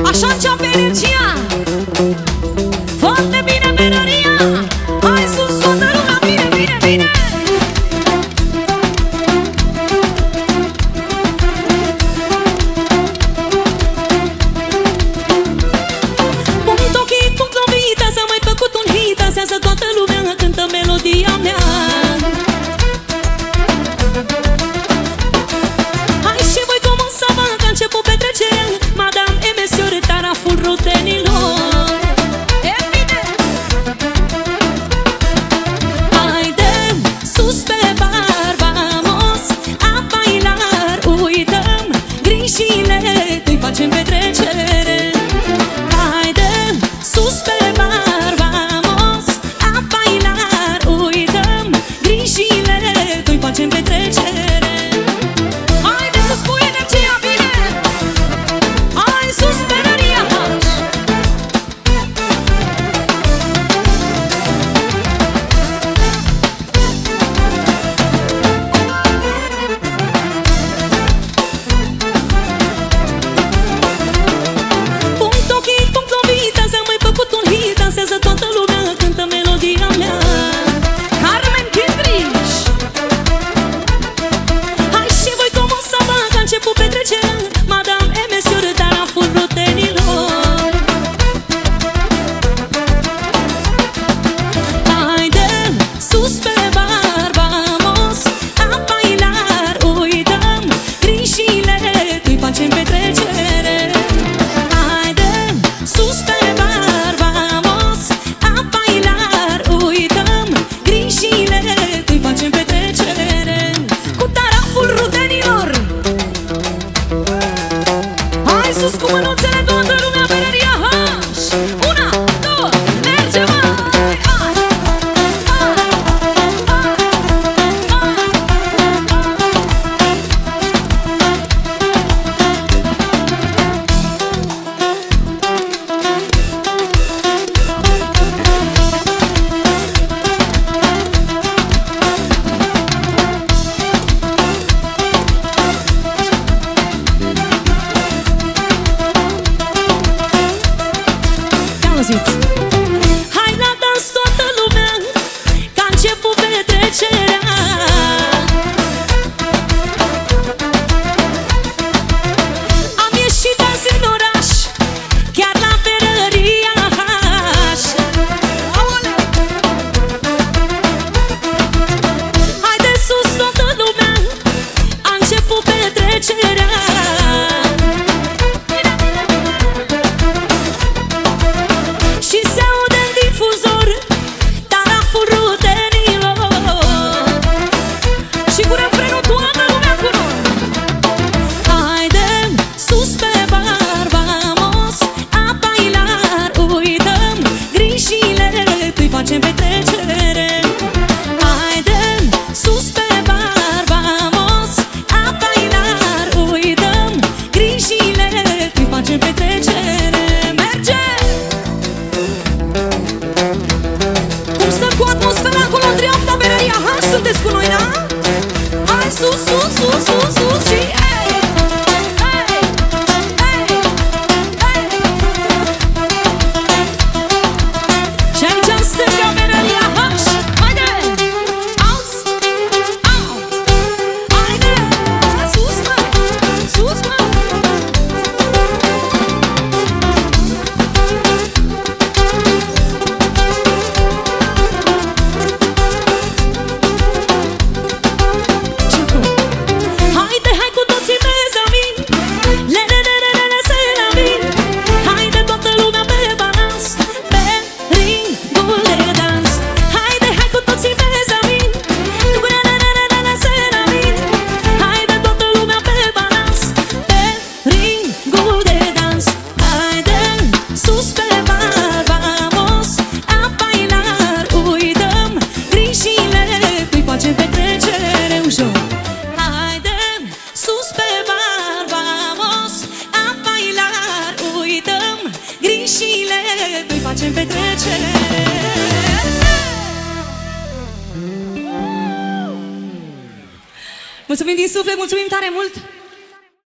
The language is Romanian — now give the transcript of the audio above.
Așa începe energia. Foarte bine melodia. Hai sus toată lumea, bine, bine, bine. Punct ochii, punct lovit, s-a mai făcut un hit. Asează toată lumea, cântă melodia mea. Hai și voi cum o să vă că a început petrecerea. Madame et Monsieur, taraful rutenilor. Evident. Haide sus pe bar, vamos a bailar. Uităm grijile, îi facem petrecere. Haide sus pe bar, vamos a bailar. Uităm grijile, îi facem petrecere. Haide sus cu energia, bine. Hai sus pe energia. Punct ochii, punct lovit, s-a mai făcut un hit. Dansează toată lumea, cântă melodia mea. Carmen Kindrich. Hai și voi cum o să vă că a început petrecerea. Madame et Monsieur, taraful rutenilor. Haide sus pe bar, vamos a bailar. Uităm grijile, îi facem petrecere. Haide sus pe bar, vamos a bailar. Uităm grijile, îi facem petrecere. Cu taraful rutenilor. Hai sus cu mânuțele, toată lumea pe energia H. Una, două, merge mai. Auziți? Hai la dans toată lumea, că a început petrecerea. Am ieșit azi în oraș, chiar la ferăria H. Haide sus toată lumea, a început petrecerea. Și se aude în difuzor taraful rutenilor. Și cu refrenul toată lumea cu noi. Haide sus pe bar, vamos a bailar. Uităm grijile, îi facem petrecere. Haide sus pe bar, vamos a bailar. Uităm grijile, îi facem petrecere. Merge! Cum stă cu atmosfera acolo în dreapta, Bereria H, sunteți cu noi, da? Hai sus, sus, sus, sus, sus și ei! Ei! Ei! Ei! Și aici în stânga, Bereria H, haide! Auzi! Au! Haide! Sus, mă! Sus, mă! Haide, hai cu toții mezamin. Le, le, le, le, le, le, se la vin. Haide toată lumea pe balans, pe ringul de dans. Haide, hai cu toții mezamin. Le, le, le, le, le, le, se la vin. Haide toată lumea pe balans, pe ringul de dans. Haide sus pe bar, vamos a bailar. Uităm grijile, îi facem petrecere ușor. Haide sus pe bar, vamos a bailar. Uităm grijile, îi facem petrecere. Mulțumim din suflet, mulțumim tare mult!